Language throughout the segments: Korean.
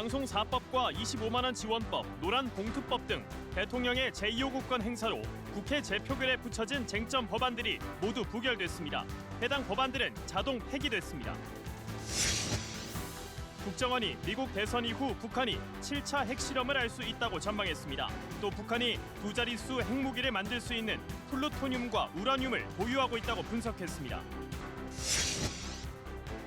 방송사법과 25만 원 지원법, 노란봉투법 등 대통령의 제2호국권 행사로 국회 재표결에 붙여진 쟁점 법안들이 모두 부결됐습니다. 해당 법안들은 자동 폐기됐습니다. 국정원이 미국 대선 이후 북한이 7차 핵실험을 할 수 있다고 전망했습니다. 또 북한이 두 자릿수 핵무기를 만들 수 있는 플루토늄과 우라늄을 보유하고 있다고 분석했습니다.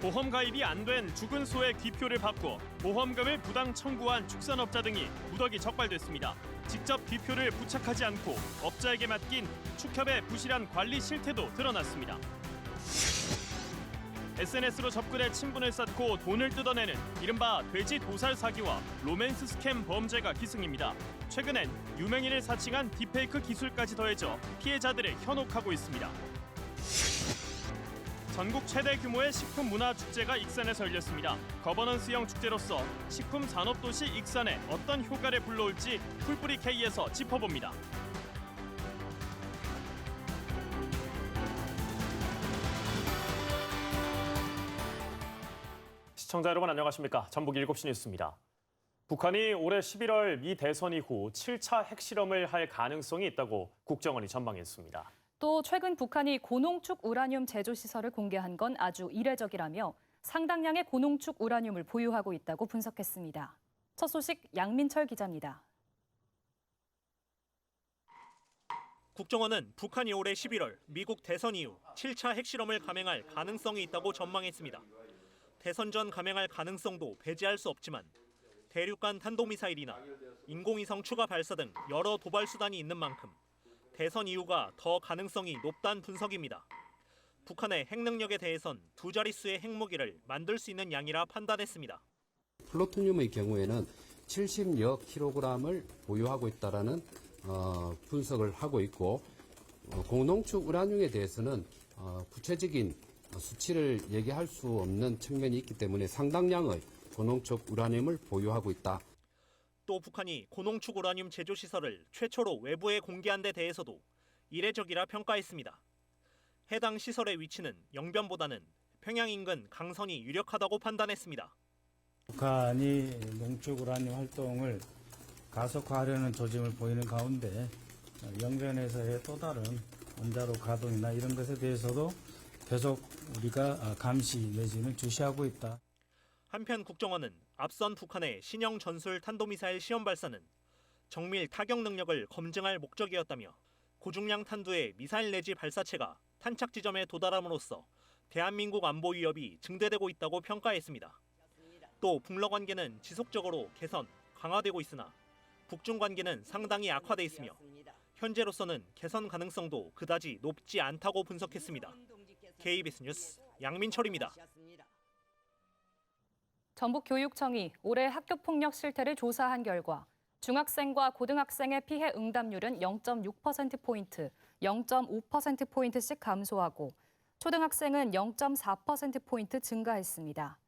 보험 가입이 안 된 죽은 소의 귀표를 받고 보험금을 부당 청구한 축산업자 등이 무더기 적발됐습니다. 직접 귀표를 부착하지 않고 업자에게 맡긴 축협의 부실한 관리 실태도 드러났습니다. SNS로 접근해 친분을 쌓고 돈을 뜯어내는 이른바 돼지 도살 사기와 로맨스 스캠 범죄가 기승입니다. 최근엔 유명인을 사칭한 딥페이크 기술까지 더해져 피해자들을 현혹하고 있습니다. 전국 최대 규모의 식품 문화 축제가 익산에서 열렸습니다. 거버넌스형 축제로서 식품 산업도시 익산에 어떤 효과를 불러올지 풀뿌리 K에서 짚어봅니다. 시청자 여러분 안녕하십니까? 전북 7시 뉴스입니다. 북한이 올해 11월 미 대선 이후 7차 핵실험을 할 가능성이 있다고 국정원이 전망했습니다. 또 최근 북한이 고농축 우라늄 제조 시설을 공개한 건 아주 이례적이라며 상당량의 고농축 우라늄을 보유하고 있다고 분석했습니다. 첫 소식 양민철 기자입니다. 국정원은 북한이 올해 11월 미국 대선 이후 7차 핵실험을 감행할 가능성이 있다고 전망했습니다. 대선 전 감행할 가능성도 배제할 수 없지만 대륙간 탄도미사일이나 인공위성 추가 발사 등 여러 도발 수단이 있는 만큼 대선 이후가 더 가능성이 높다는 분석입니다. 북한의 핵 능력에 대해선 두 자릿수의 핵무기를 만들 수 있는 양이라 판단했습니다. 플루토늄의 경우에는 70여 킬로그램을 보유하고 있다는 분석을 하고 있고 고농축 우라늄에 대해서는 구체적인 수치를 얘기할 수 없는 측면이 있기 때문에 상당량의 고농축 우라늄을 보유하고 있다. 또 북한이 고농축 우라늄 제조 시설을 최초로 외부에 공개한 데 대해서도 이례적이라 평가했습니다. 해당 시설의 위치는 영변보다는 평양 인근 강선이 유력하다고 판단했습니다. 북한이 농축 우라늄 활동을 가속화하려는 조짐을 보이는 가운데 영변에서의 또 다른 원자로 가동이나 이런 것에 대해서도 계속 우리가 감시 내지는 주시하고 있다. 한편 국정원은 앞선 북한의 신형 전술 탄도미사일 시험 발사는 정밀 타격 능력을 검증할 목적이었다며 고중량 탄두의 미사일 내지 발사체가 탄착 지점에 도달함으로써 대한민국 안보 위협이 증대되고 있다고 평가했습니다. 또 북러 관계는 지속적으로 개선, 강화되고 있으나 북중 관계는 상당히 악화돼 있으며 현재로서는 개선 가능성도 그다지 높지 않다고 분석했습니다. KBS 뉴스 양민철입니다. 전북교육청이 올해 학교폭력 실태를 조사한 결과 중학생과 고등학생의 피해 응답률은 0.6%포인트, 0.5%포인트씩 감소하고 초등학생은 0.4%포인트 증가했습니다.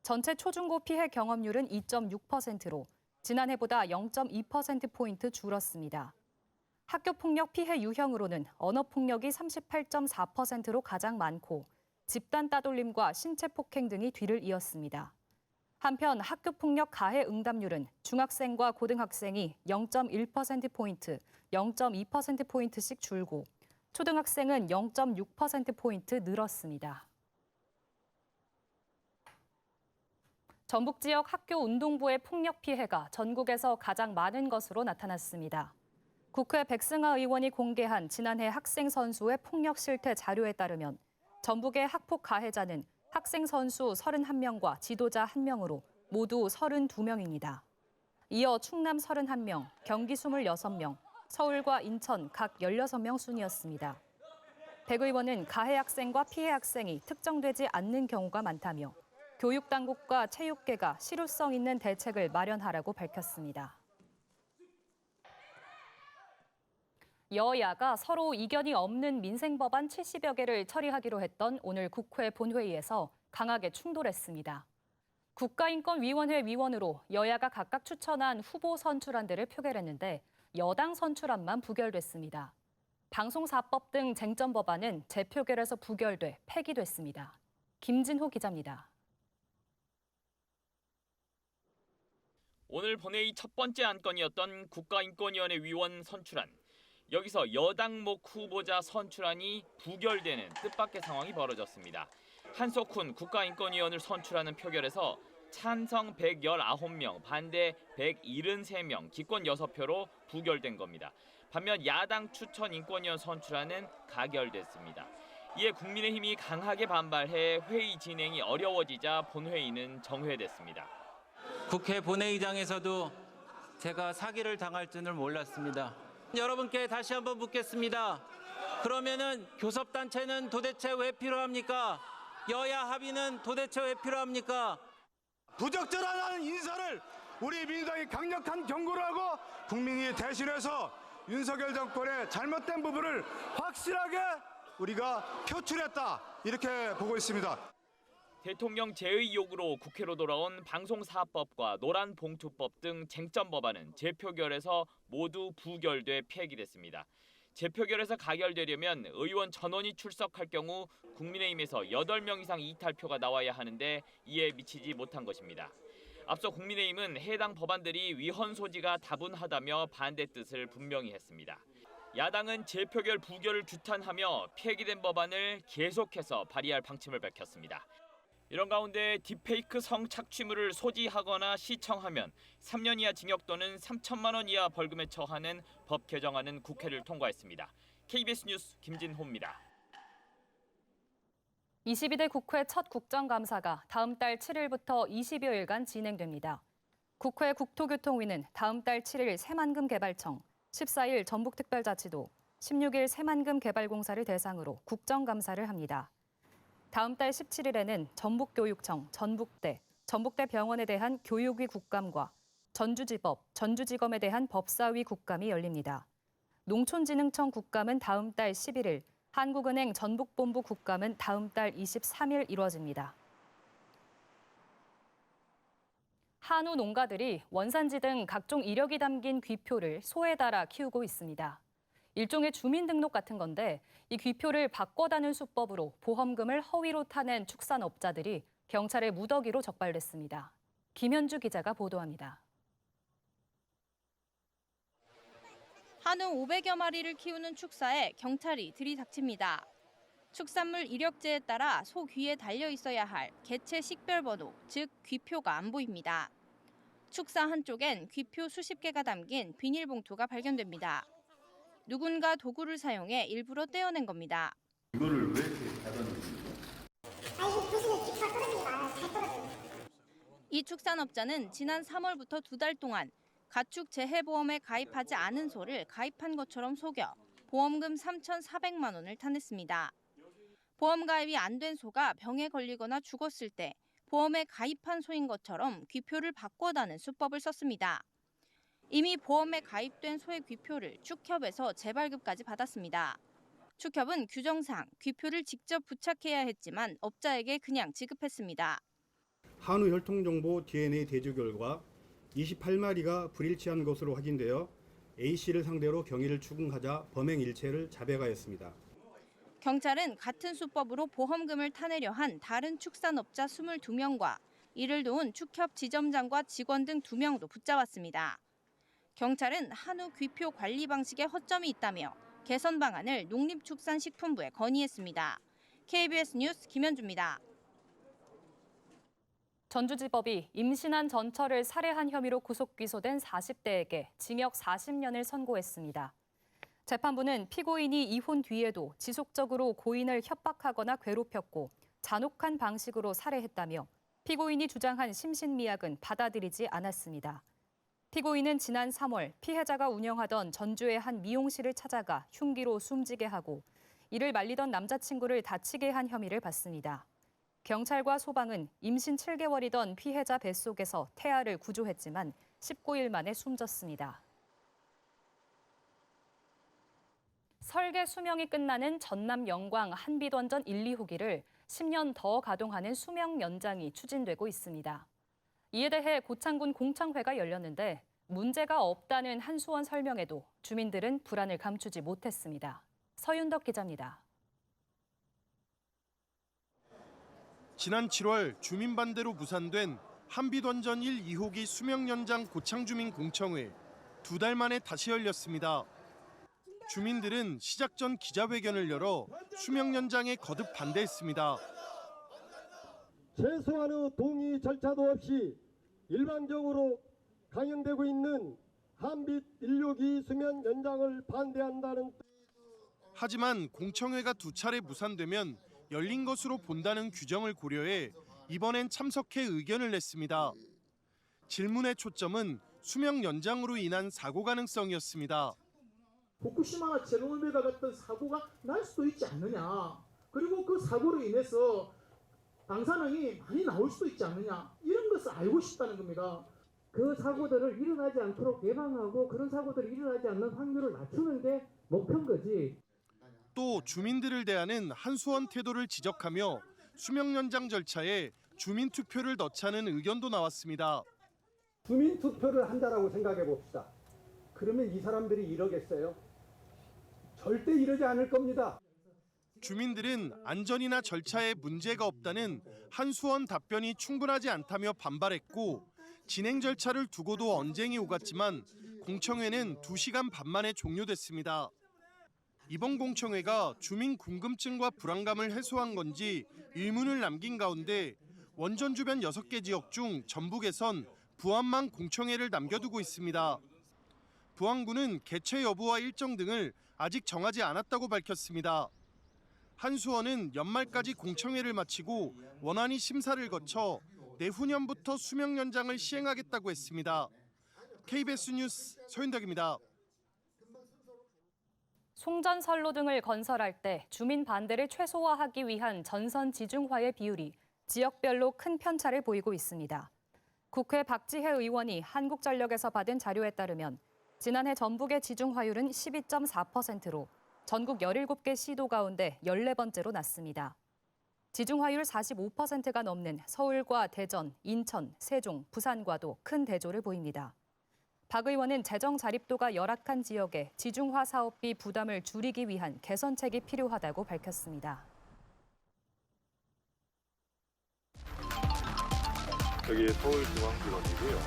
전체 초중고 피해 경험률은 2.6%로 지난해보다 0.2%포인트 줄었습니다. 학교폭력 피해 유형으로는 언어폭력이 38.4%로 가장 많고 집단 따돌림과 신체폭행 등이 뒤를 이었습니다. 한편 학교폭력 가해 응답률은 중학생과 고등학생이 0.1%포인트, 0.2%포인트씩 줄고 초등학생은 0.6%포인트 늘었습니다. 전북 지역 학교 운동부의 폭력 피해가 전국에서 가장 많은 것으로 나타났습니다. 국회 백승하 의원이 공개한 지난해 학생 선수의 폭력 실태 자료에 따르면 전북의 학폭 가해자는 학생 선수 31명과 지도자 1명으로 모두 32명입니다. 이어 충남 31명, 경기 26명, 서울과 인천 각 16명 순이었습니다. 백 의원은 가해 학생과 피해 학생이 특정되지 않는 경우가 많다며 교육당국과 체육계가 실효성 있는 대책을 마련하라고 밝혔습니다. 여야가 서로 이견이 없는 민생법안 70여 개를 처리하기로 했던 오늘 국회 본회의에서 강하게 충돌했습니다. 국가인권위원회 위원으로 여야가 각각 추천한 후보 선출안들을 표결했는데 여당 선출안만 부결됐습니다. 방송사법 등 쟁점 법안은 재표결에서 부결돼 폐기됐습니다. 김진호 기자입니다. 오늘 본회의 첫 번째 안건이었던 국가인권위원회 위원 선출안. 여기서 여당목 후보자 선출안이 부결되는 뜻밖의 상황이 벌어졌습니다. 한석훈 국가인권위원을 선출하는 표결에서 찬성 119명, 반대 173명, 기권 6표로 부결된 겁니다. 반면 야당 추천 인권위원 선출안은 가결됐습니다. 이에 국민의힘이 강하게 반발해 회의 진행이 어려워지자 본회의는 정회됐습니다. 국회 본회의장에서도 제가 사기를 당할 줄은 몰랐습니다. 여러분께 다시 한번 묻겠습니다. 그러면은 교섭단체는 도대체 왜 필요합니까? 여야 합의는 도대체 왜 필요합니까? 부적절한 인사를 우리 민주당이 강력한 경고를 하고 국민이 대신해서 윤석열 정권의 잘못된 부분을 확실하게 우리가 표출했다, 이렇게 보고 있습니다. 대통령 제의 요구로 국회로 돌아온 방송사법과 노란봉투법 등 쟁점 법안은 재표결에서 모두 부결돼 폐기됐습니다. 재표결에서 가결되려면 의원 전원이 출석할 경우 국민의힘에서 8명 이상 이탈표가 나와야 하는데 이에 미치지 못한 것입니다. 앞서 국민의힘은 해당 법안들이 위헌 소지가 다분하다며 반대 뜻을 분명히 했습니다. 야당은 재표결 부결을 규탄하며 폐기된 법안을 계속해서 발의할 방침을 밝혔습니다. 이런 가운데 딥페이크 성착취물을 소지하거나 시청하면 3년 이하 징역 또는 3천만 원 이하 벌금에 처하는 법 개정안은 국회를 통과했습니다. KBS 뉴스 김진호입니다. 22대 국회 첫 국정감사가 다음 달 7일부터 20여일간 진행됩니다. 국회 국토교통위는 다음 달 7일 새만금 개발청, 14일 전북특별자치도, 16일 새만금 개발공사를 대상으로 국정감사를 합니다. 다음 달 17일에는 전북교육청, 전북대 병원에 대한 교육위 국감과 전주지법, 전주지검에 대한 법사위 국감이 열립니다. 농촌진흥청 국감은 다음 달 11일, 한국은행 전북본부 국감은 다음 달 23일 이루어집니다. 한우 농가들이 원산지 등 각종 이력이 담긴 귀표를 소에 달아 키우고 있습니다. 일종의 주민등록 같은 건데 이 귀표를 바꿔다는 수법으로 보험금을 허위로 타낸 축산업자들이 경찰의 무더기로 적발됐습니다. 김현주 기자가 보도합니다. 한우 500여 마리를 키우는 축사에 경찰이 들이닥칩니다. 축산물 이력제에 따라 소 귀에 달려 있어야 할 개체 식별번호, 즉 귀표가 안 보입니다. 축사 한쪽엔 귀표 수십 개가 담긴 비닐봉투가 발견됩니다. 누군가 도구를 사용해 일부러 떼어낸 겁니다. 이거를 왜 이렇게 닫아놓습니까? 이 축산업자는 지난 3월부터 2달 동안 가축 재해보험에 가입하지 않은 소를 가입한 것처럼 속여 보험금 3,400만 원을 타냈습니다. 보험 가입이 안 된 소가 병에 걸리거나 죽었을 때 보험에 가입한 소인 것처럼 귀표를 바꿔다는 수법을 썼습니다. 이미 보험에 가입된 소의 귀표를 축협에서 재발급까지 받았습니다. 축협은 규정상 귀표를 직접 부착해야 했지만 업자에게 그냥 지급했습니다. 한우 혈통정보 DNA 대조 결과 28마리가 불일치한 것으로 확인되어 A씨를 상대로 경위를 추궁하자 범행 일체를 자백하였습니다. 경찰은 같은 수법으로 보험금을 타내려 한 다른 축산업자 22명과 이를 도운 축협 지점장과 직원 등 2명도 붙잡았습니다. 경찰은 한우 귀표 관리 방식에 허점이 있다며 개선 방안을 농림축산식품부에 건의했습니다. KBS 뉴스 김현주입니다. 전주지법이 임신한 전처를 살해한 혐의로 구속 기소된 40대에게 징역 40년을 선고했습니다. 재판부는 피고인이 이혼 뒤에도 지속적으로 고인을 협박하거나 괴롭혔고 잔혹한 방식으로 살해했다며 피고인이 주장한 심신미약은 받아들이지 않았습니다. 피고인은 지난 3월 피해자가 운영하던 전주의 한 미용실을 찾아가 흉기로 숨지게 하고 이를 말리던 남자친구를 다치게 한 혐의를 받습니다. 경찰과 소방은 임신 7개월이던 피해자 뱃속에서 태아를 구조했지만 19일 만에 숨졌습니다. 설계 수명이 끝나는 전남 영광 한빛원전 1, 2호기를 10년 더 가동하는 수명 연장이 추진되고 있습니다. 이에 대해 고창군 공청회가 열렸는데 문제가 없다는 한수원 설명에도 주민들은 불안을 감추지 못했습니다. 서윤덕 기자입니다. 지난 7월 주민 반대로 무산된 한빛원전 1, 2호기 수명 연장 고창주민 공청회 2달 만에 다시 열렸습니다. 주민들은 시작 전 기자회견을 열어 수명 연장에 거듭 반대했습니다. 최소한의 동의 절차도 없이 일반적으로 강행되고 있는 한빛 1호기 수명 연장을 반대한다는. 하지만 공청회가 2차례 무산되면 열린 것으로 본다는 규정을 고려해 이번엔 참석해 의견을 냈습니다. 질문의 초점은 수명 연장으로 인한 사고 가능성이었습니다. 후쿠시마 체르노빌과 같은 사고가 날 수도 있지 않느냐. 그리고 그 사고로 인해서 방사능이 많이 나올 수도 있지 않느냐. 이런 것을 알고 싶다는 겁니다. 그 사고들을 일어나지 않도록 예방하고 그런 사고들이 일어나지 않는 확률을 낮추는 게 목표인 거지. 또 주민들을 대하는 한수원 태도를 지적하며 수명 연장 절차에 주민 투표를 넣자는 의견도 나왔습니다. 주민 투표를 한다라고 생각해 봅시다. 그러면 이 사람들이 이러겠어요? 절대 이러지 않을 겁니다. 주민들은 안전이나 절차에 문제가 없다는 한수원 답변이 충분하지 않다며 반발했고 진행 절차를 두고도 언쟁이 오갔지만 공청회는 2시간 반 만에 종료됐습니다. 이번 공청회가 주민 궁금증과 불안감을 해소한 건지 의문을 남긴 가운데 원전 주변 6개 지역 중 전북에선 부안만 공청회를 남겨두고 있습니다. 부안군은 개최 여부와 일정 등을 아직 정하지 않았다고 밝혔습니다. 한수원은 연말까지 공청회를 마치고 원안위 심사를 거쳐 내후년부터 수명 연장을 시행하겠다고 했습니다. KBS 뉴스 서윤덕입니다. 송전선로 등을 건설할 때 주민 반대를 최소화하기 위한 전선 지중화의 비율이 지역별로 큰 편차를 보이고 있습니다. 국회 박지혜 의원이 한국전력에서 받은 자료에 따르면 지난해 전북의 지중화율은 12.4%로 전국 17개 시도 가운데 14번째로 낮습니다. 지중화율 45%가 넘는 서울과 대전, 인천, 세종, 부산과도 큰 대조를 보입니다. 박 의원은 재정 자립도가 열악한 지역에 지중화 사업비 부담을 줄이기 위한 개선책이 필요하다고 밝혔습니다. 여기 서울중앙지검이고요.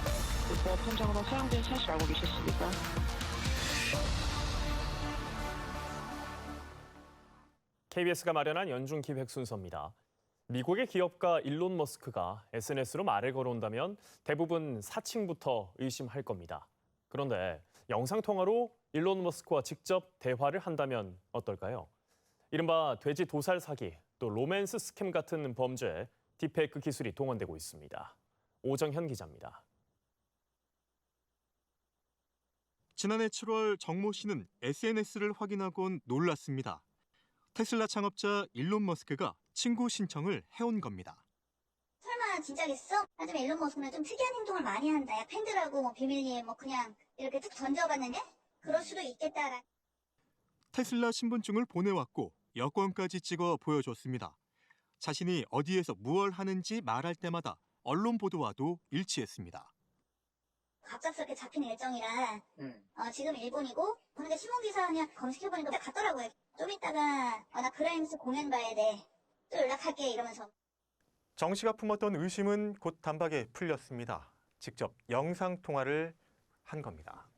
불법 현장으로 사용된 사실 알고 계셨습니까? KBS가 마련한 연중 기획 순서입니다. 미국의 기업가 일론 머스크가 SNS로 말을 걸어온다면 대부분 사칭부터 의심할 겁니다. 그런데 영상통화로 일론 머스크와 직접 대화를 한다면 어떨까요? 이른바 돼지 도살 사기, 또 로맨스 스캠 같은 범죄에 딥페이크 기술이 동원되고 있습니다. 오정현 기자입니다. 지난해 7월 정모 씨는 SNS를 확인하곤 놀랐습니다. 테슬라 창업자 일론 머스크가 친구 신청을 해온 겁니다. 설마 진짜겠어? 하지만 일론 머스크는 좀 특이한 행동을 많이 한다. 팬들하고 비밀리에 그냥 이렇게 툭 던져봤는데 그럴 수도 있겠다. 테슬라 신분증을 보내왔고 여권까지 찍어 보여줬습니다. 자신이 어디에서 무얼 하는지 말할 때마다 언론 보도와도 일치했습니다. 갑작스럽게 잡힌 일정이라 지금 일본이고 그런데 신문기사 그냥 검색해보니까 갔더라고요. 좀 이따가 나 그라임스 공연 가야 돼. 또 연락할게 이러면서. 정 씨가 품었던 의심은 곧 단박에 풀렸습니다. 직접 영상 통화를 한 겁니다.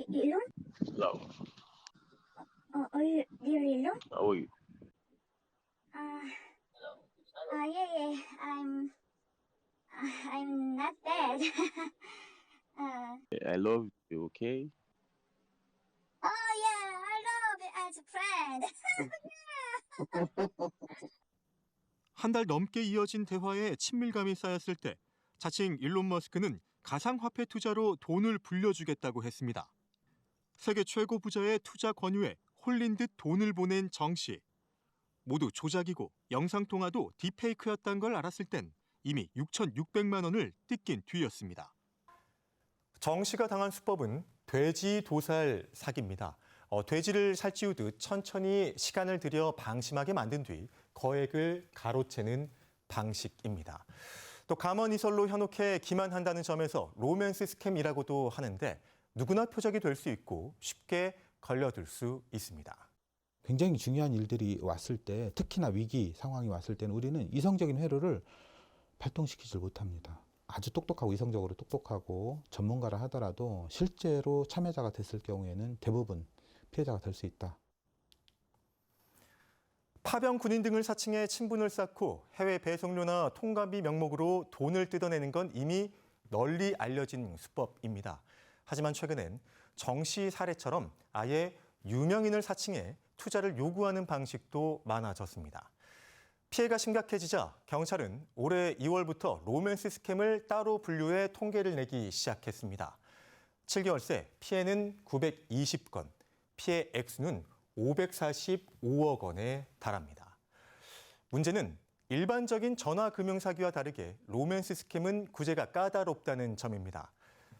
일론? Hello. Are you Elon? How are you? Yeah. I'm not bad. I love you, okay? Oh yeah, I love it as a friend. 한 달 넘게 이어진 대화에 친밀감이 쌓였을 때 자칭 일론 머스크는 가상화폐 투자로 돈을 불려주겠다고 했습니다. 세계 최고 부자의 투자 권유에 홀린 듯 돈을 보낸 정 씨. 모두 조작이고 영상통화도 딥페이크였다는 걸 알았을 땐 이미 6,600만 원을 뜯긴 뒤였습니다. 정 씨가 당한 수법은 돼지 도살 사기입니다. 돼지를 살찌우듯 천천히 시간을 들여 방심하게 만든 뒤 거액을 가로채는 방식입니다. 또 감언이설로 현혹해 기만한다는 점에서 로맨스 스캠이라고도 하는데 누구나 표적이 될 수 있고 쉽게 걸려들 수 있습니다. 굉장히 중요한 일들이 왔을 때, 특히나 위기 상황이 왔을 때는 우리는 이성적인 회로를 발동시키질 못합니다. 아주 똑똑하고 이성적으로 똑똑하고 전문가라 하더라도 실제로 참여자가 됐을 경우에는 대부분 피해자가 될 수 있다. 파병 군인 등을 사칭해 친분을 쌓고 해외 배송료나 통감비 명목으로 돈을 뜯어내는 건 이미 널리 알려진 수법입니다. 하지만 최근엔 정 씨 사례처럼 아예 유명인을 사칭해 투자를 요구하는 방식도 많아졌습니다. 피해가 심각해지자 경찰은 올해 2월부터 로맨스 스캠을 따로 분류해 통계를 내기 시작했습니다. 7개월 새 피해는 920건, 피해 액수는 545억 원에 달합니다. 문제는 일반적인 전화금융사기와 다르게 로맨스 스캠은 구제가 까다롭다는 점입니다.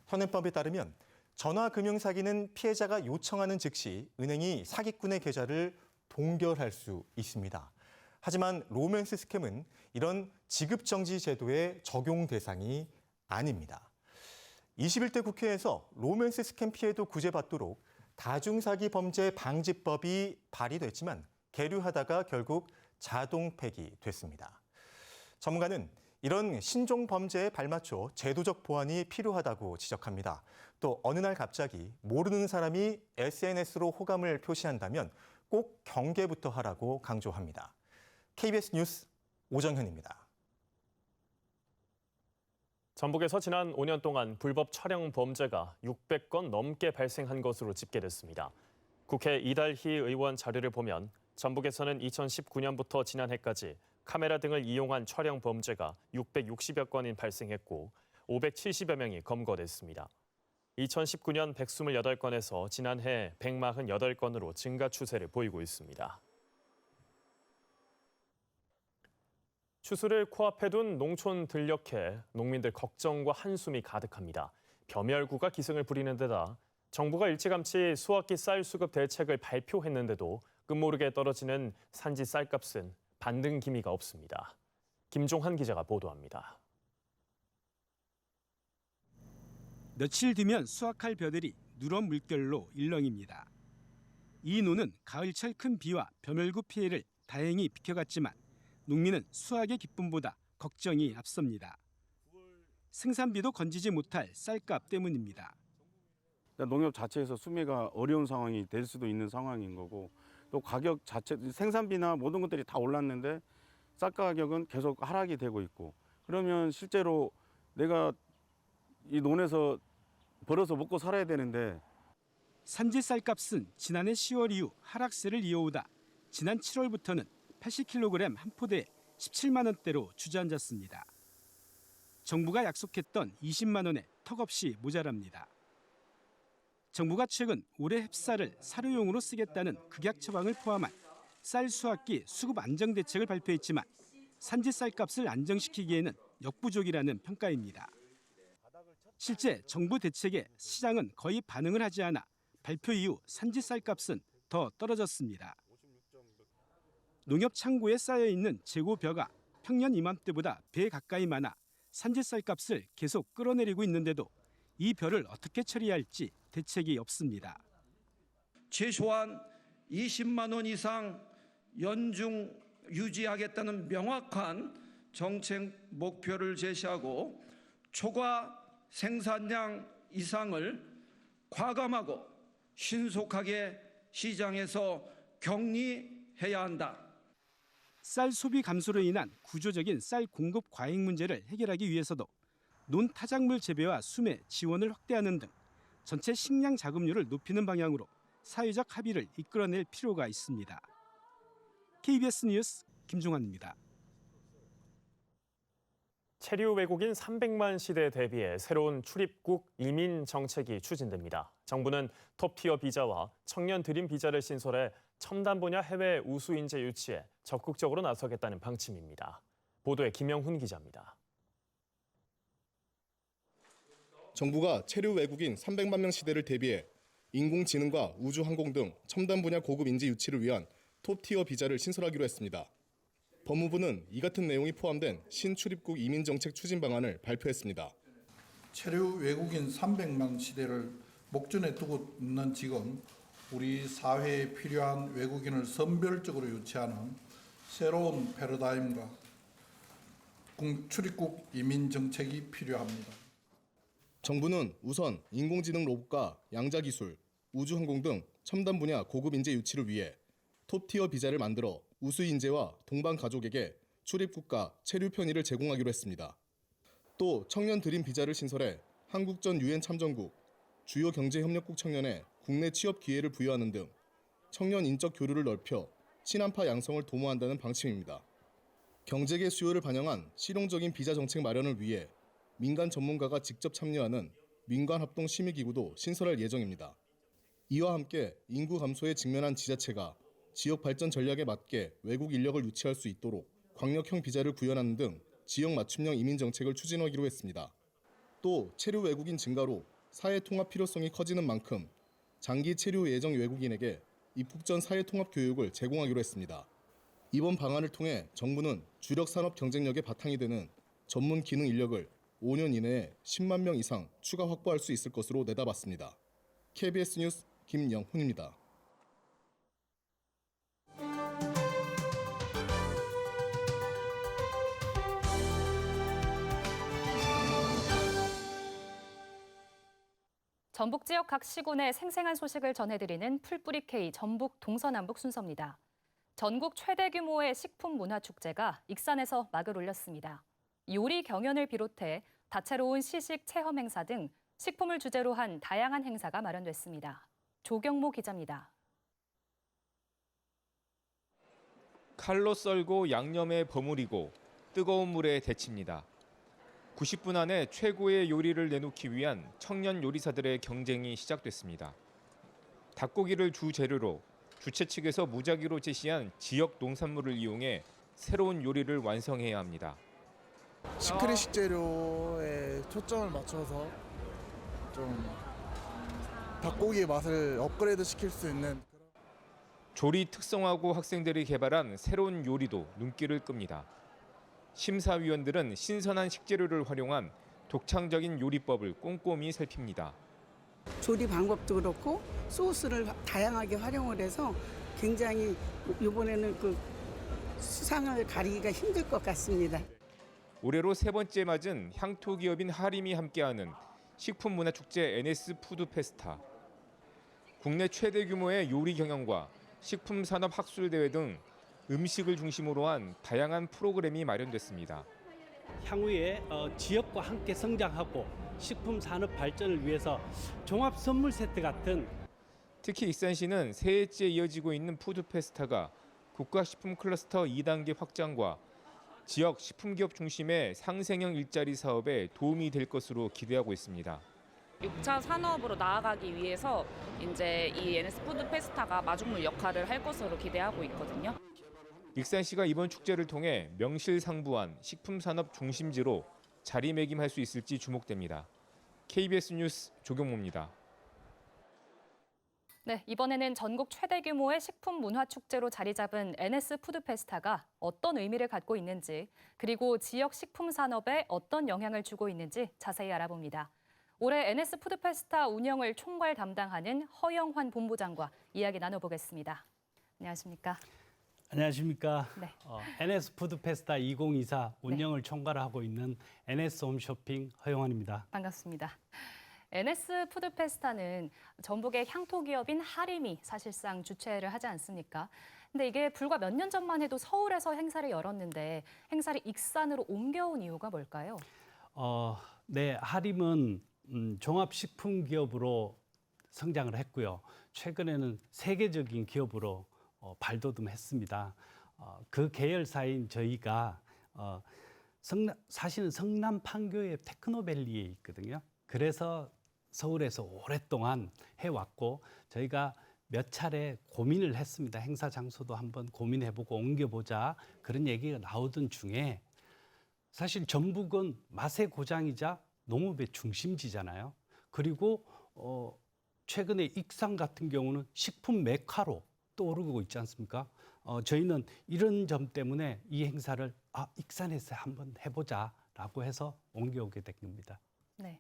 현행법에 따르면 전화금융사기는 피해자가 요청하는 즉시 은행이 사기꾼의 계좌를 동결할 수 있습니다. 하지만 로맨스 스캠은 이런 지급정지 제도의 적용 대상이 아닙니다. 21대 국회에서 로맨스 스캠 피해도 구제받도록 다중사기 범죄 방지법이 발의됐지만 계류하다가 결국 자동 폐기됐습니다. 전문가는 이런 신종 범죄에 발맞춰 제도적 보완이 필요하다고 지적합니다. 또 어느 날 갑자기 모르는 사람이 SNS로 호감을 표시한다면 꼭 경계부터 하라고 강조합니다. KBS 뉴스 오정현입니다. 전북에서 지난 5년 동안 불법 촬영 범죄가 600건 넘게 발생한 것으로 집계됐습니다. 국회 이달희 의원 자료를 보면 전북에서는 2019년부터 지난해까지 카메라 등을 이용한 촬영 범죄가 660여 건이 발생했고 570여 명이 검거됐습니다. 2019년 128건에서 지난해 148건으로 증가 추세를 보이고 있습니다. 추수를 코앞에 둔 농촌 들녘에 농민들 걱정과 한숨이 가득합니다. 겸열구가 기승을 부리는 데다 정부가 일찌감치 수확기 쌀 수급 대책을 발표했는데도 끝모르게 떨어지는 산지 쌀값은 반등 기미가 없습니다. 김종환 기자가 보도합니다. 며칠 뒤면 수확할 벼들이 누런 물결로 일렁입니다. 이 노는 가을철 큰 비와 벼멸구 피해를 다행히 비켜갔지만 농민은 수확의 기쁨보다 걱정이 앞섭니다. 생산비도 건지지 못할 쌀값 때문입니다. 농협 자체에서 수매가 어려운 상황이 될 수도 있는 상황인 거고 또 가격 자체, 생산비나 모든 것들이 다 올랐는데 쌀 가격은 계속 하락이 되고 있고 그러면 실제로 내가 이 논에서 벌어서 먹고 살아야 되는데 산지 쌀값은 지난해 10월 이후 하락세를 이어오다 지난 7월부터는 80kg 한 포대에 17만 원대로 주저앉았습니다. 정부가 약속했던 20만 원에 턱없이 모자랍니다. 정부가 최근 올해 햅쌀을 사료용으로 쓰겠다는 극약 처방을 포함한 쌀 수확기 수급 안정 대책을 발표했지만 산지 쌀값을 안정시키기에는 역부족이라는 평가입니다. 실제 정부 대책에 시장은 거의 반응을 하지 않아 발표 이후 산지 쌀값은 더 떨어졌습니다. 농협 창고에 쌓여있는 재고 벼가 평년 이맘때보다 배 가까이 많아 산지 쌀값을 계속 끌어내리고 있는데도 이 벼를 어떻게 처리할지 대책이 없습니다. 최소한 20만 원 이상 연중 유지하겠다는 명확한 정책 목표를 제시하고 초과 생산량 이상을 과감하고 신속하게 시장에서 격리해야 한다. 쌀 소비 감소로 인한 구조적인 쌀 공급 과잉 문제를 해결하기 위해서도 논 타작물 재배와 수매 지원을 확대하는 등 전체 식량 자급률을 높이는 방향으로 사회적 합의를 이끌어낼 필요가 있습니다. KBS 뉴스 김종환입니다. 체류 외국인 300만 시대에 대비해 새로운 출입국 이민 정책이 추진됩니다. 정부는 톱티어 비자와 청년 드림 비자를 신설해 첨단 분야 해외 우수 인재 유치에 적극적으로 나서겠다는 방침입니다. 보도에 김영훈 기자입니다. 정부가 체류 외국인 300만 명 시대를 대비해 인공지능과 우주항공 등 첨단 분야 고급 인재 유치를 위한 톱티어 비자를 신설하기로 했습니다. 법무부는 이 같은 내용이 포함된 신출입국 이민 정책 추진 방안을 발표했습니다. 체류 외국인 300만 시대를 목전에 두고 있는 지금 우리 사회에 필요한 외국인을 선별적으로 유치하는 새로운 패러다임과 출입국 이민 정책이 필요합니다. 정부는 우선 인공지능 로봇과 양자 기술, 우주항공 등 첨단 분야 고급 인재 유치를 위해 톱티어 비자를 만들어 우수 인재와 동반 가족에게 출입국과 체류 편의를 제공하기로 했습니다. 또 청년 드림 비자를 신설해 한국 전 유엔 참전국, 주요 경제협력국 청년에 국내 취업 기회를 부여하는 등 청년 인적 교류를 넓혀 친한파 양성을 도모한다는 방침입니다. 경제계 수요를 반영한 실용적인 비자 정책 마련을 위해 민간 전문가가 직접 참여하는 민관합동 심의기구도 신설할 예정입니다. 이와 함께 인구 감소에 직면한 지자체가 지역 발전 전략에 맞게 외국 인력을 유치할 수 있도록 광역형 비자를 구현하는 등 지역 맞춤형 이민 정책을 추진하기로 했습니다. 또 체류 외국인 증가로 사회 통합 필요성이 커지는 만큼 장기 체류 예정 외국인에게 입국 전 사회 통합 교육을 제공하기로 했습니다. 이번 방안을 통해 정부는 주력 산업 경쟁력의 바탕이 되는 전문 기능 인력을 5년 이내에 10만 명 이상 추가 확보할 수 있을 것으로 내다봤습니다. KBS 뉴스 김영훈입니다. 전북 지역 각 시군의 생생한 소식을 전해드리는 풀뿌리 K 전북 동서남북 순서입니다. 전국 최대 규모의 식품 문화 축제가 익산에서 막을 올렸습니다. 요리 경연을 비롯해 다채로운 시식 체험 행사 등 식품을 주제로 한 다양한 행사가 마련됐습니다. 조경모 기자입니다. 칼로 썰고 양념에 버무리고 뜨거운 물에 데칩니다. 90분 안에 최고의 요리를 내놓기 위한 청년 요리사들의 경쟁이 시작됐습니다. 닭고기를 주 재료로 주최 측에서 무작위로 제시한 지역 농산물을 이용해 새로운 요리를 완성해야 합니다. 시크릿 식재료에 초점을 맞춰서 좀 닭고기의 맛을 업그레이드 시킬 수 있는 조리 특성화고 학생들이 개발한 새로운 요리도 눈길을 끕니다. 심사위원들은 신선한 식재료를 활용한 독창적인 요리법을 꼼꼼히 살핍니다. 조리 방법도 그렇고 소스를 다양하게 활용을 해서 굉장히 이번에는 그 수상을 가리기가 힘들 것 같습니다. 올해로 세 번째 맞은 향토 기업인 하림이 함께하는 식품문화축제 NS 푸드페스타. 국내 최대 규모의 요리 경연과 식품산업 학술대회 등 음식을 중심으로 한 다양한 프로그램이 마련됐습니다. 향후에 지역과 함께 성장하고 식품 산업 발전을 위해서 종합 선물 세트 같은 특히 익산시는 새해째 이어지고 있는 푸드페스타가 국가식품 클러스터 2단계 확장과 지역 식품기업 중심의 상생형 일자리 사업에 도움이 될 것으로 기대하고 있습니다. 6차 산업으로 나아가기 위해서 이제 이 NS 푸드 페스타가 마중물 역할을 할 것으로 기대하고 있거든요. 익산시가 이번 축제를 통해 명실상부한 식품산업 중심지로 자리매김할 수 있을지 주목됩니다. KBS 뉴스 조경모입니다. 네, 이번에는 전국 최대 규모의 식품 문화 축제로 자리 잡은 NS 푸드 페스타가 어떤 의미를 갖고 있는지, 그리고 지역 식품 산업에 어떤 영향을 주고 있는지 자세히 알아봅니다. 올해 NS 푸드 페스타 운영을 총괄 담당하는 허영환 본부장과 이야기 나눠보겠습니다. 안녕하십니까? 안녕하십니까? 네. NS 푸드 페스타 2024 운영을 총괄하고 있는 NS 홈쇼핑 허영환입니다. 반갑습니다. NS 푸드 페스타는 전북의 향토 기업인 하림이 사실상 주최를 하지 않습니까? 근데 이게 불과 몇 년 전만 해도 서울에서 행사를 열었는데 행사를 익산으로 옮겨온 이유가 뭘까요? 네, 하림은 종합식품 기업으로 성장을 했고요. 최근에는 세계적인 기업으로 발돋움했습니다. 그 계열사인 저희가 사실은 성남 판교의 테크노밸리에 있거든요. 그래서 서울에서 오랫동안 해왔고 저희가 몇 차례 고민을 했습니다. 행사 장소도 한번 고민해보고 옮겨보자 그런 얘기가 나오던 중에 사실 전북은 맛의 고장이자 농업의 중심지잖아요. 그리고 최근에 익산 같은 경우는 식품 메카로 떠오르고 있지 않습니까? 저희는 이런 점 때문에 이 행사를 익산에서 한번 해보자라고 해서 옮겨오게 된 겁니다. 네.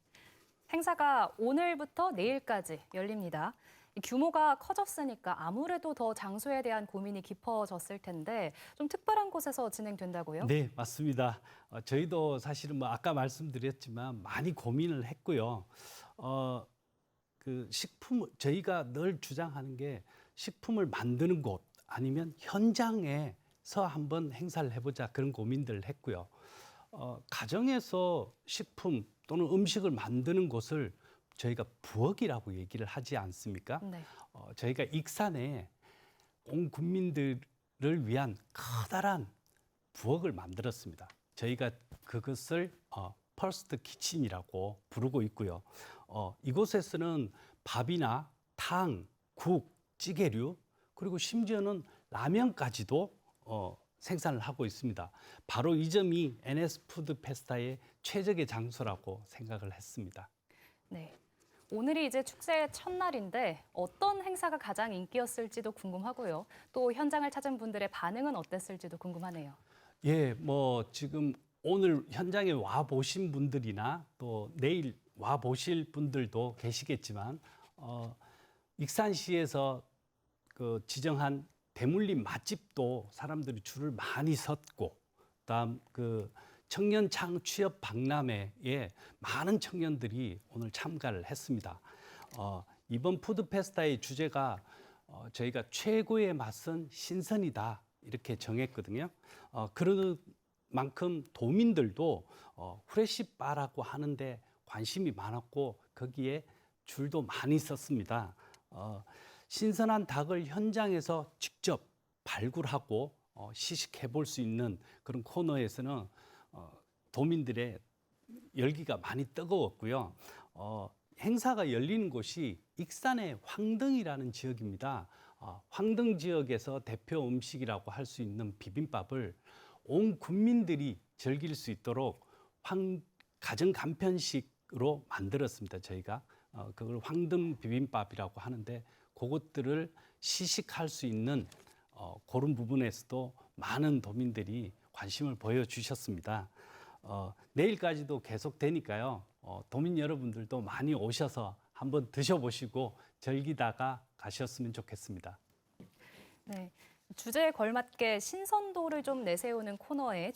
행사가 오늘부터 내일까지 열립니다. 이 규모가 커졌으니까 아무래도 더 장소에 대한 고민이 깊어졌을 텐데 좀 특별한 곳에서 진행된다고요? 네, 맞습니다. 저희도 사실은 뭐 아까 말씀드렸지만 많이 고민을 했고요. 그 식품 저희가 늘 주장하는 게 식품을 만드는 곳 아니면 현장에서 한번 행사를 해보자 그런 고민들을 했고요. 가정에서 식품 또는 음식을 만드는 곳을 저희가 부엌이라고 얘기를 하지 않습니까? 네. 저희가 익산에 온 국민들을 위한 커다란 부엌을 만들었습니다. 저희가 그것을 퍼스트 키친이라고 부르고 있고요. 이곳에서는 밥이나 탕, 국, 찌개류 그리고 심지어는 라면까지도 생산을 하고 있습니다. 바로 이 점이 NS푸드페스타의 최적의 장소라고 생각을 했습니다. 네. 오늘이 이제 축제의 첫날인데 어떤 행사가 가장 인기였을지도 궁금하고요. 또 현장을 찾은 분들의 반응은 어땠을지도 궁금하네요. 예, 뭐 지금 오늘 현장에 와 보신 분들이나 또 내일 와 보실 분들도 계시겠지만 익산시에서 그 지정한 대물림 맛집도 사람들이 줄을 많이 섰고, 그다음 그 청년창 취업 박람회에 많은 청년들이 오늘 참가를 했습니다. 이번 푸드페스타의 주제가 저희가 최고의 맛은 신선이다 이렇게 정했거든요. 그런 만큼 도민들도 후레쉬바라고 하는데 관심이 많았고 거기에 줄도 많이 섰습니다. 신선한 닭을 현장에서 직접 발굴하고 시식해 볼 수 있는 그런 코너에서는 도민들의 열기가 많이 뜨거웠고요. 행사가 열리는 곳이 익산의 황등이라는 지역입니다. 황등 지역에서 대표 음식이라고 할 수 있는 비빔밥을 온 국민들이 즐길 수 있도록 가정 간편식으로 만들었습니다. 저희가 그걸 황등 비빔밥이라고 하는데 그것들을 시식할 수 있는 그런 부분에서도 많은 도민들이 관심을 보여주셨습니다. 내일까지도 계속되니까요. 도민 여러분들도 많이 오셔서 한번 드셔보시고 즐기다가 가셨으면 좋겠습니다. 네, 주제에 걸맞게 신선도를 좀 내세우는 코너에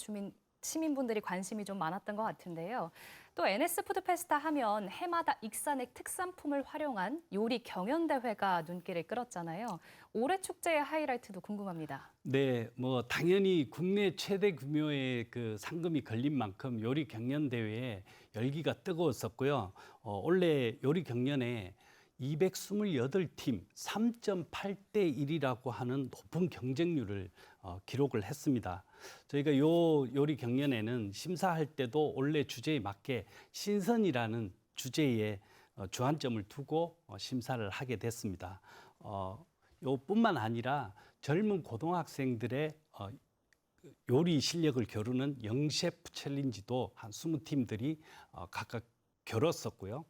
시민분들이 관심이 좀 많았던 것 같은데요. 또 NS푸드페스타 하면 해마다 익산의 특산품을 활용한 요리 경연대회가 눈길을 끌었잖아요. 올해 축제의 하이라이트도 궁금합니다. 네, 뭐 당연히 국내 최대 규모의 그 상금이 걸린 만큼 요리 경연대회에 열기가 뜨거웠었고요. 올해 요리 경연에 228팀 3.8대 1이라고 하는 높은 경쟁률을 기록을 했습니다. 저희가 요 요리 경연에는 심사할 때도 원래 주제에 맞게 신선이라는 주제에 주안점을 두고 심사를 하게 됐습니다. 요뿐만 아니라 젊은 고등학생들의 요리 실력을 겨루는 영셰프 챌린지도 한 20팀들이 각각 겨뤘었고요.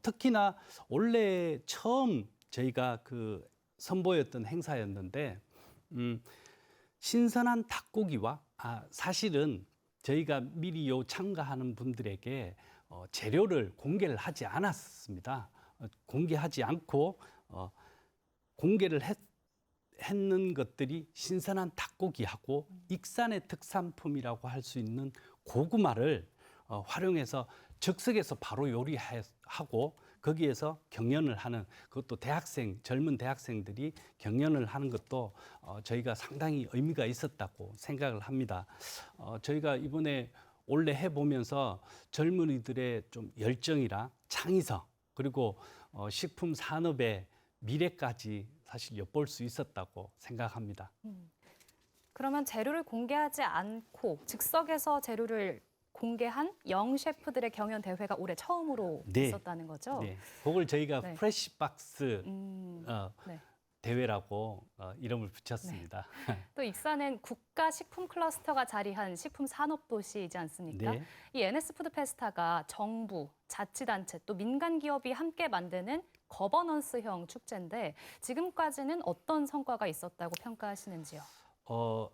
특히나 원래 처음 저희가 그 선보였던 행사였는데 신선한 닭고기와 사실은 저희가 미리 참가하는 분들에게 재료를 공개를 하지 않았습니다. 공개하지 않고 공개를 했는 것들이 신선한 닭고기하고 익산의 특산품이라고 할 수 있는 고구마를 활용해서 즉석에서 바로 요리하고 거기에서 경연을 하는, 그것도 젊은 대학생들이 경연을 하는 것도 저희가 상당히 의미가 있었다고 생각을 합니다. 저희가 이번에 올해 해보면서 젊은이들의 좀 열정이라 창의성 그리고 식품 산업의 미래까지 사실 엿볼 수 있었다고 생각합니다. 그러면 재료를 공개하지 않고 즉석에서 재료를 공개한 영 셰프들의 경연 대회가 올해 처음으로 있었다는 거죠? 네, 그걸 저희가 프레시박스 네. 대회라고 이름을 붙였습니다. 네. 또 익산은 국가식품 클러스터가 자리한 식품 산업도시이지 않습니까? 네. 이 NS푸드페스타가 정부, 자치단체 또 민간 기업이 함께 만드는 거버넌스형 축제인데 지금까지는 어떤 성과가 있었다고 평가하시는지요?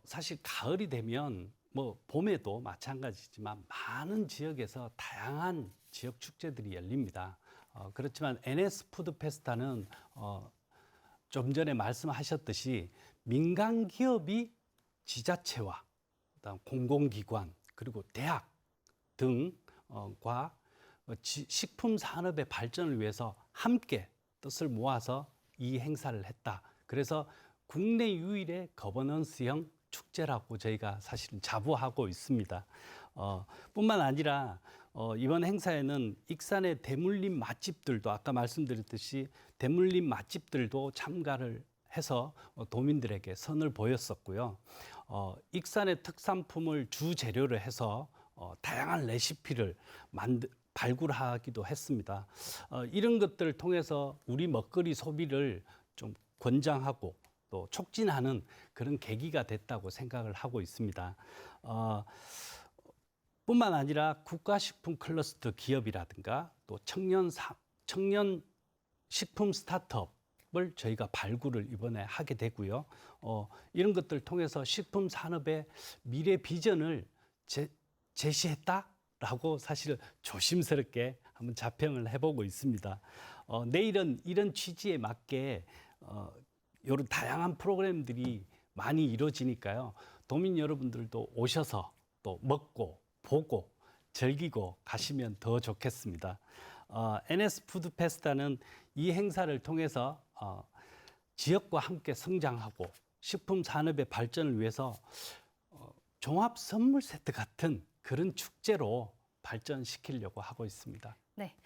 사실 가을이 되면 뭐 봄에도 마찬가지지만 많은 지역에서 다양한 지역 축제들이 열립니다. 그렇지만 NS 푸드 페스타는 좀 전에 말씀하셨듯이 민간 기업이 지자체와 그다음 공공기관 그리고 대학 등과 식품 산업의 발전을 위해서 함께 뜻을 모아서 이 행사를 했다. 그래서 국내 유일의 거버넌스형 축제라고 저희가 사실은 자부하고 있습니다. 뿐만 아니라 이번 행사에는 익산의 대물림 맛집들도 아까 말씀드렸듯이 대물림 맛집들도 참가를 해서 도민들에게 선을 보였었고요. 익산의 특산품을 주 재료로 해서 다양한 레시피를 발굴하기도 했습니다. 이런 것들을 통해서 우리 먹거리 소비를 좀 권장하고 또 촉진하는 그런 계기가 됐다고 생각을 하고 있습니다. 뿐만 아니라 국가식품 클러스터 기업이라든가 또 청년 식품 스타트업을 저희가 발굴을 이번에 하게 되고요. 이런 것들을 통해서 식품 산업의 미래 비전을 제시했다라고 사실 조심스럽게 한번 자평을 해보고 있습니다. 내일은 이런 취지에 맞게 이런 다양한 프로그램들이 많이 이루어지니까요. 도민 여러분들도 오셔서 또 먹고 보고 즐기고 가시면 더 좋겠습니다. NS 푸드 페스타는 이 행사를 통해서 지역과 함께 성장하고 식품 산업의 발전을 위해서 종합 선물 세트 같은 그런 축제로 발전시키려고 하고 있습니다. 네,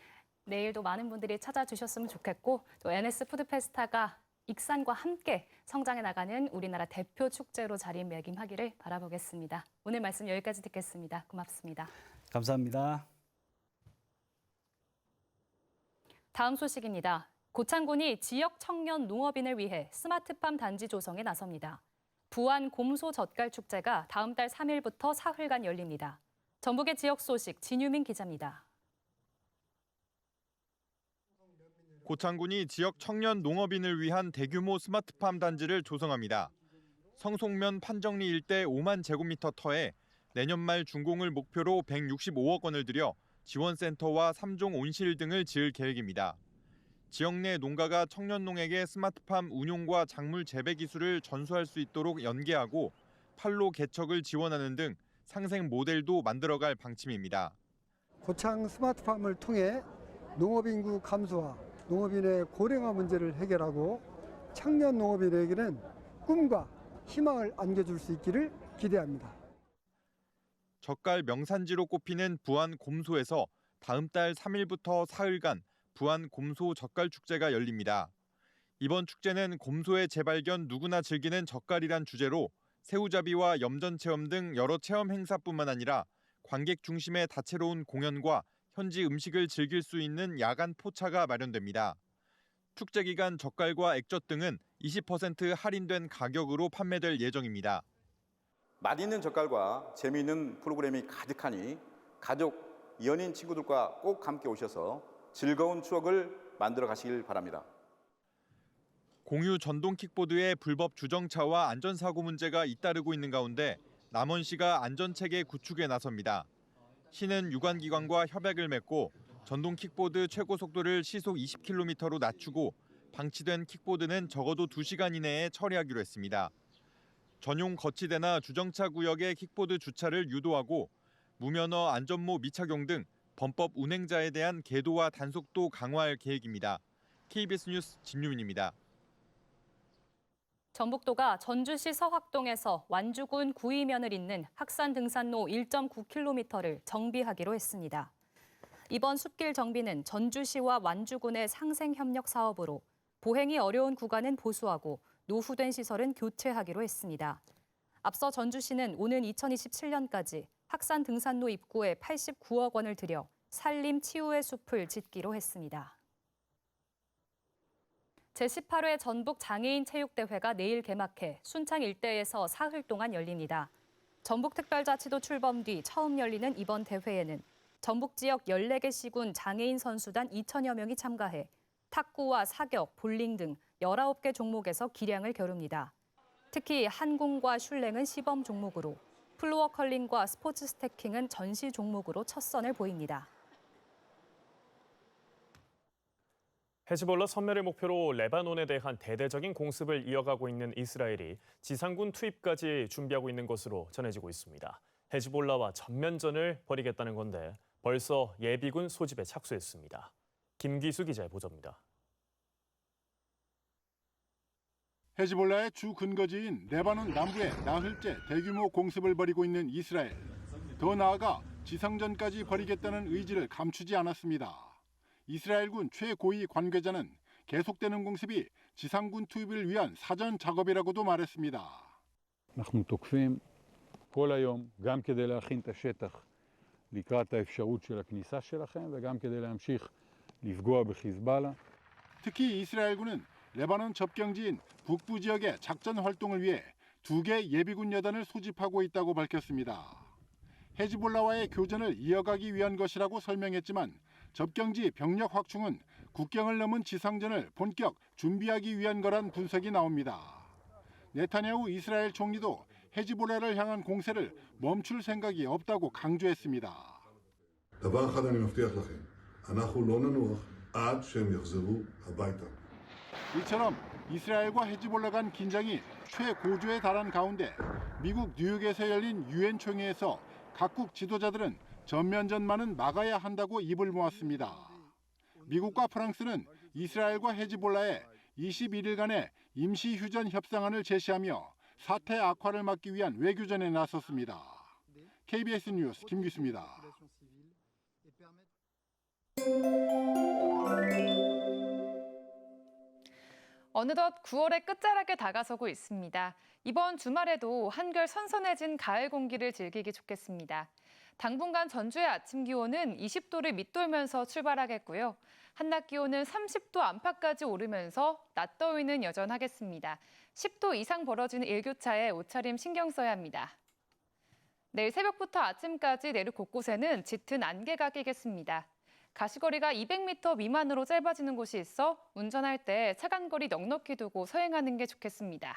내일도 많은 분들이 찾아주셨으면 좋겠고 또 NS 푸드 페스타가 익산과 함께 성장해 나가는 우리나라 대표 축제로 자리매김하기를 바라보겠습니다. 오늘 말씀 여기까지 듣겠습니다. 고맙습니다. 감사합니다. 다음 소식입니다. 고창군이 지역 청년 농업인을 위해 스마트팜 단지 조성에 나섭니다. 부안 곰소 젓갈 축제가 다음 달 3일부터 사흘간 열립니다. 전북의 지역 소식 진유민 기자입니다. 고창군이 지역 청년 농업인을 위한 대규모 스마트팜 단지를 조성합니다. 성송면 판정리 일대 5만 제곱미터 터에 내년 말 준공을 목표로 165억 원을 들여 지원센터와 3종 온실 등을 지을 계획입니다. 지역 내 농가가 청년농에게 스마트팜 운용과 작물 재배 기술을 전수할 수 있도록 연계하고 판로 개척을 지원하는 등 상생 모델도 만들어갈 방침입니다. 고창 스마트팜을 통해 농업 인구 감소와 농업인의 고령화 문제를 해결하고 청년 농업인에게는 꿈과 희망을 안겨줄 수 있기를 기대합니다. 젓갈 명산지로 꼽히는 부안 곰소에서 다음 달 3일부터 사흘간 부안 곰소 젓갈 축제가 열립니다. 이번 축제는 곰소의 재발견 누구나 즐기는 젓갈이란 주제로 새우잡이와 염전 체험 등 여러 체험 행사뿐만 아니라 관객 중심의 다채로운 공연과 현지 음식을 즐길 수 있는 야간 포차가 마련됩니다. 축제 기간 젓갈과 액젓 등은 20% 할인된 가격으로 판매될 예정입니다. 맛있는 젓갈과 재미있는 프로그램이 가득하니 가족, 연인, 친구들과 꼭 함께 오셔서 즐거운 추억을 만들어 가시길 바랍니다. 공유 전동 킥보드의 불법 주정차와 안전사고 문제가 잇따르고 있는 가운데 남원시가 안전체계 구축에 나섭니다. 시는 유관기관과 협약을 맺고 전동 킥보드 최고 속도를 시속 20km로 낮추고 방치된 킥보드는 적어도 2시간 이내에 처리하기로 했습니다. 전용 거치대나 주정차 구역의 킥보드 주차를 유도하고 무면허 안전모 미착용 등 범법 운행자에 대한 계도와 단속도 강화할 계획입니다. KBS 뉴스 진유민입니다. 전북도가 전주시 서학동에서 완주군 구이면을 잇는 학산 등산로 1.9km를 정비하기로 했습니다. 이번 숲길 정비는 전주시와 완주군의 상생협력 사업으로 보행이 어려운 구간은 보수하고 노후된 시설은 교체하기로 했습니다. 앞서 전주시는 오는 2027년까지 학산 등산로 입구에 89억 원을 들여 산림 치유의 숲을 짓기로 했습니다. 제18회 전북 장애인 체육대회가 내일 개막해 순창 일대에서 사흘 동안 열립니다. 전북특별자치도 출범 뒤 처음 열리는 이번 대회에는 전북 지역 14개 시군 장애인 선수단 2천여 명이 참가해 탁구와 사격, 볼링 등 19개 종목에서 기량을 겨룹니다. 특히 한공과 슐랭은 시범 종목으로 플로어 컬링과 스포츠 스태킹은 전시 종목으로 첫 선을 보입니다. 헤즈볼라 섬멸을 목표로 레바논에 대한 대대적인 공습을 이어가고 있는 이스라엘이 지상군 투입까지 준비하고 있는 것으로 전해지고 있습니다. 헤즈볼라와 전면전을 벌이겠다는 건데 벌써 예비군 소집에 착수했습니다. 김기수 기자의 보도입니다. 헤즈볼라의 주 근거지인 레바논 남부에 나흘째 대규모 공습을 벌이고 있는 이스라엘. 더 나아가 지상전까지 벌이겠다는 의지를 감추지 않았습니다. 이스라엘군 최고위 관계자는 계속되는 공습이 지상군 투입을 위한 사전 작업이라고도 말했습니다. אנחנו תוקפים כל היום גם כדי להכין את השטח לקראת האפשרות של הכניסה שלכם וגם כדי להמשיך לפגוע בחיזבאללה. 특히 이스라엘군은 레바논 접경지인 북부 지역의 작전 활동을 위해 2개 예비군 여단을 소집하고 있다고 밝혔습니다. 헤즈볼라와의 교전을 이어가기 위한 것이라고 설명했지만 접경지 병력 확충은 국경을 넘은 지상전을 본격 준비하기 위한 거란 분석이 나옵니다. 네타냐후 이스라엘 총리도 헤즈볼라를 향한 공세를 멈출 생각이 없다고 강조했습니다. דבר אחד אני מבטיח לכם, אנחנו לא ננוח עד שהם יחזרו הביתה. 이처럼 이스라엘과 헤즈볼라 간 긴장이 최고조에 달한 가운데 미국 뉴욕에서 열린 유엔 총회에서 각국 지도자들은 전면전만은 막아야 한다고 입을 모았습니다. 미국과 프랑스는 이스라엘과 헤즈볼라의 21일간의 임시 휴전 협상안을 제시하며 사태 악화를 막기 위한 외교전에 나섰습니다. KBS 뉴스 김기수입니다. 어느덧 9월의 끝자락에 다가서고 있습니다. 이번 주말에도 한결 선선해진 가을 공기를 즐기기 좋겠습니다. 당분간 전주의 아침 기온은 20도를 밑돌면서 출발하겠고요. 한낮 기온은 30도 안팎까지 오르면서 낮 더위는 여전하겠습니다. 10도 이상 벌어지는 일교차에 옷차림 신경 써야 합니다. 내일 새벽부터 아침까지 내륙 곳곳에는 짙은 안개가 끼겠습니다. 가시거리가 200m 미만으로 짧아지는 곳이 있어 운전할 때 차간거리 넉넉히 두고 서행하는 게 좋겠습니다.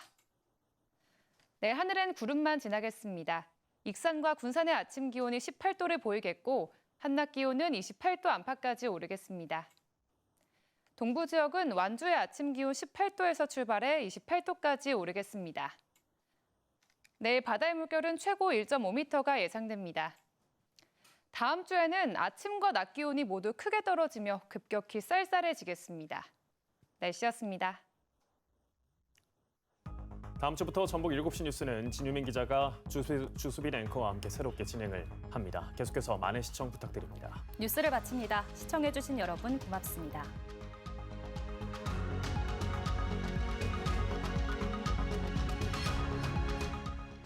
내일 하늘엔 구름만 지나겠습니다. 익산과 군산의 아침 기온이 18도를 보이겠고 한낮 기온은 28도 안팎까지 오르겠습니다. 동부 지역은 완주의 아침 기온 18도에서 출발해 28도까지 오르겠습니다. 내일 바다의 물결은 최고 1.5m가 예상됩니다. 다음 주에는 아침과 낮 기온이 모두 크게 떨어지며 급격히 쌀쌀해지겠습니다. 날씨였습니다. 다음 주부터 전북 7시 뉴스는 진유민 기자가 주수빈 앵커와 함께 새롭게 진행을 합니다. 계속해서 많은 시청 부탁드립니다. 뉴스를 마칩니다. 시청해주신 여러분 고맙습니다.